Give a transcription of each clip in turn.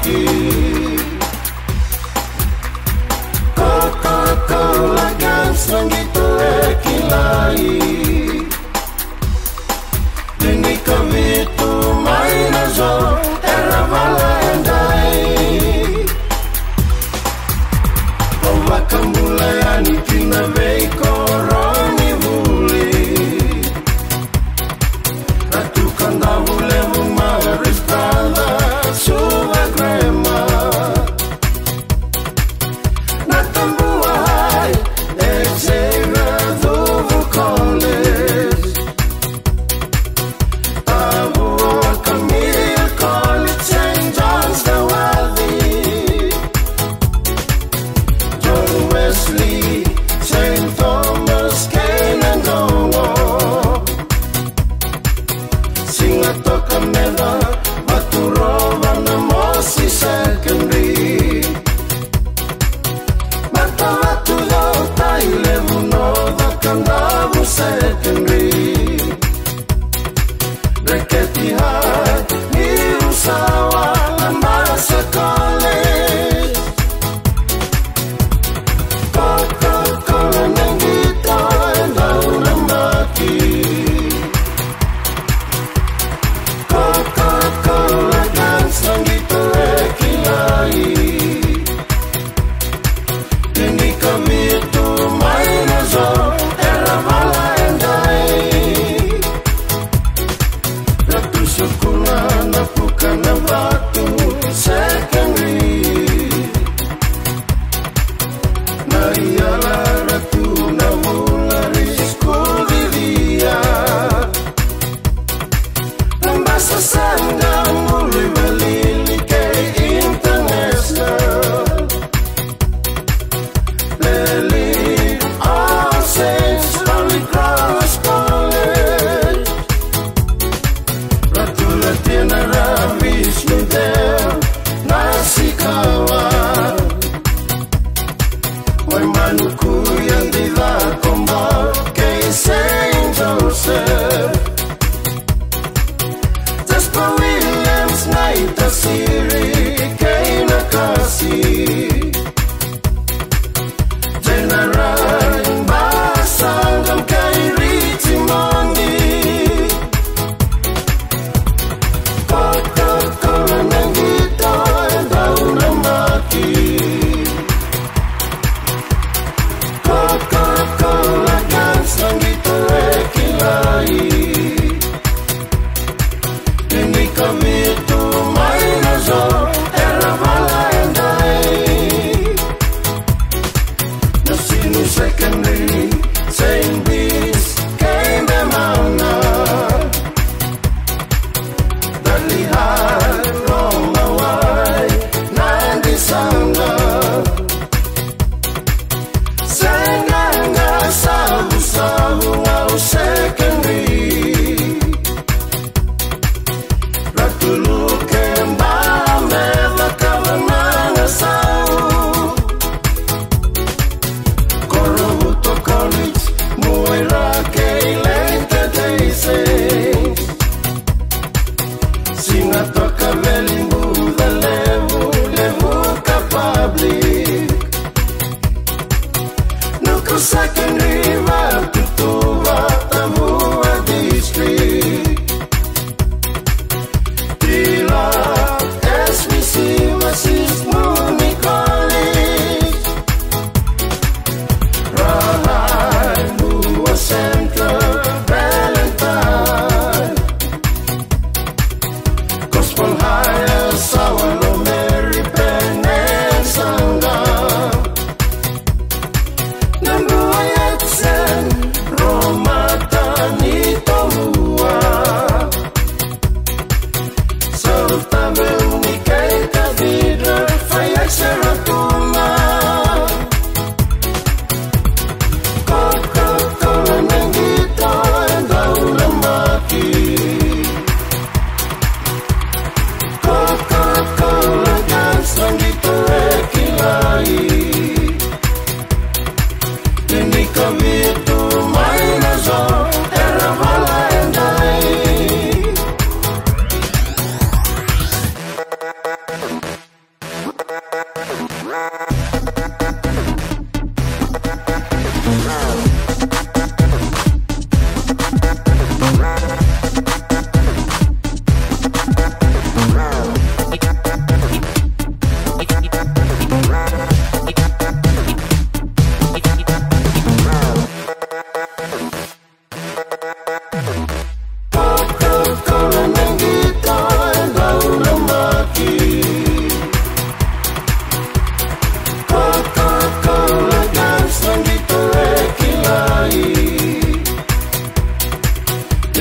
Vonolagi. Coca Cola gans nang ito kilai. Dini kami tumay na zo era valandai. Bawa kamulayan kinabay koroni vuli. Ratu Kadavu levu maristada suva crema. Natambuhay exera do Vocalists. Taveuni Qamea College St. John's the Wealthy. John Wesley St. Thomas Kenangongo. Singato Qamea Vaturua na Mosi Secondary. Matawatulo Tailevu no the Kadavu Secondary. Reketi hai ni usawa na Masa College. Coca Cola nangito endau namaki. Coca Cola dance nangito kilai. Dini kami tumay na zo era valandai.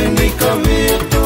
ni kavitu